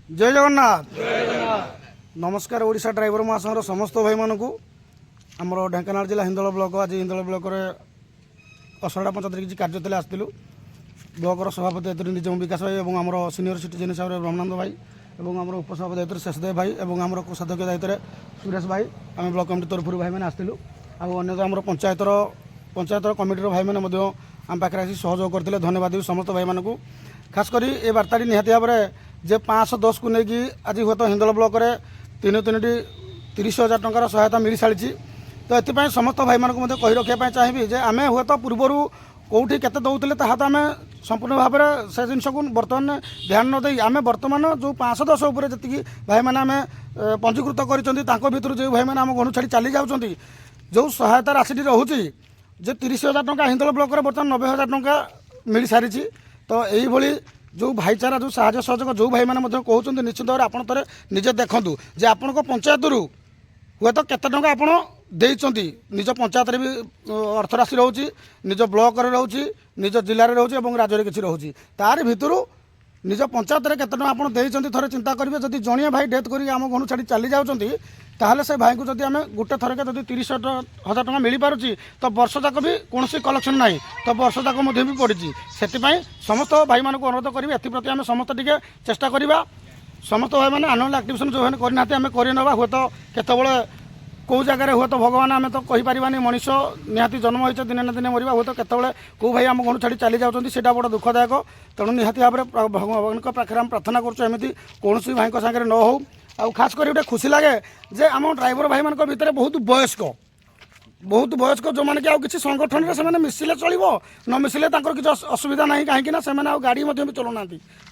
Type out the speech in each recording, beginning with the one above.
जय जगन्नाथ। नमस्कार ओडिशा ड्राइवर महासंघर समस्त भाई मानक आमर ढेंकानाल जिला हिंदोल ब्लॉक आज हिंदोल ब्लॉक असरड़ा पंचायत किसी कार्य थे आसलु ब्लॉकर सभापति दायित्व निजम विकास भाई और आमर सिनियर सिटीजन हिसाब से ब्रह्मानंद भाई और आमर उपसभापति दायित्व शेषदेव भाई और आमर कोषाध्यक्ष दायित्व सुरेश भाई आम ब्लॉक कमिटी तरफ भाई मैंने आसलु आम पंचायतर कमिटर भाई मैंने आम पाखे आसी सहयोग करते धन्यवाद देवी समस्त भाई मानक खासकर ये बार्ताटी निहाती भाव में जे 510 को लेकिन आज हूँ तो हिंदोल ब्लॉक में तीन 30,000 टंकार सहायता मिल सारी तो ये समस्त भाई मानक कही रखापी चाहिए जे आम हूँ तो पूर्वर कौटी के दौले तो आम संपूर्ण भाव में से जिनस को बर्तमान ध्यान न दे आम बर्तमान जो 510 उपर जी भाई मैंने आम पंजीकृत कर जो भाई मैंने आम घर छाड़ी चली जाऊँच जो सहायता राशि रोचे जे 30,000 टंका हिंदोल ब्लॉक में बर्तमान 90,000 टंका मिल सारी तो यही जो भाईचारा जो साहय सहयोग जो भाई मैंने कहते निश्चित भाव में आप थे निजे देखूँ जे आपण पंचायत रू हुए तो केते टंका आपण देइचंती निज पंचायत भी अर्थ राशि रोचे निज ब्लॉक रोचे निज जिले में रोचे और राज्य में किसी रोचे तार भितर निज पंचायत में केते टंका आपण देइचंती थोड़े चिंता करेंगे जदि जड़िया भाई डेथ करी आम घर छाड़ी चली जाऊँच ताहले से भाई को जब आम गोटे थरक जब 30,000 टंका मिल पारुची तो वर्ष जाक भी कौन कलेक्शन ना तो वर्ष जाक भी पड़ी से समस्त भाई मानक अनुरोध करी एप्रति आम समस्त टे चेष्टा करवा समस्त भाई मैंने आनुअल एक्टिविशन जो मैंने करना आम करवा हुए तो केतबले कौ जगार हुए तो भगवान आम तो कहींपारानी मनीष निहाती जन्म होते दिने ना दिने मरवा हुए तो केतबले कौ भाई आम घर छाड़ी चली जाऊँच बड़ा दुखदायक तेणु निहाती भाव में भगवान पाखे आम प्रार्थना करुँच कौन भाई सागर न हो आ खास कर गोटे खुशी लगे जे आम ड्राइवर भाई मान भितर बहुत वयस्क जो मैंने कि किसी संगठन में से मिसिले चलो न मिसिले किसी असुविधा ना कहीं गाड़ी भी चलाना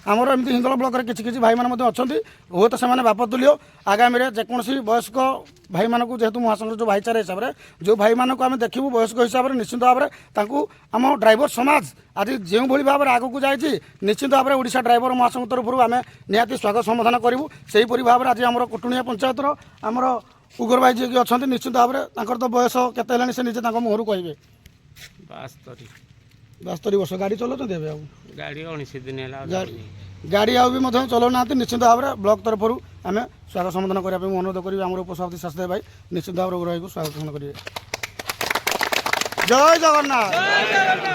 आमर एमती हिंदोल ब्लॉक में किसी भाई मैंने अच्छा हुए तो से बाप तुल्य आगामी जेकोसी वयस्क भाई मानक जेहेतु महासंघ जो भाईचारा हिसाब से जो भाई मानक आम देखू वयस्क हिसाब से निश्चित भाव में आम ड्राइवर समाज आज जो भाव में आगक जाए निश्चित भाव में ओडिशा ड्राइवर महासंघ तरफ आम निहाती स्वागत समाधान करूँ से भाव में आज आम कुटुनिया पंचायतर आमर उगर भाई जी अच्छा निश्चित भाव में तो बयस के से निजे मुहर कहे 72 वर्ष गाड़ी चलाते गाड़ी 19 दिन गाड़ी आउ भी चलाना निश्चित भाव में ब्लॉक तरफ आम स्वागत समाधान करने अनुरोध करेंगे आम उपसभापति शेषदेव भाई निश्चित भाव में भाई को स्वागत समाधान करेंगे। जय जगन्नाथ।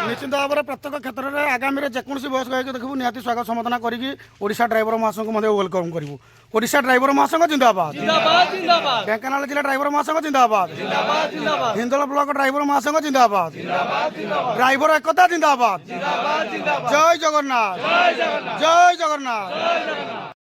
निश्चित भाव में प्रत्येक क्षेत्र में आगामी जेकोसी बयस भाई देखू निहाती स्वागत समाधान करी ओडिशा ड्राइवर महासंघ वेलकम करूँ। ओडिशा ड्राइवर महासंघ जिंदाबाद ढेंकानाल जिला ड्राइवर महासंघ जिंदाबाद हिंदोल ब्लॉक ड्राइवर महासंघ जिंदाबाद ड्राइवर एकता जिंदाबाद जय जगन्नाथ जय जगन्नाथ।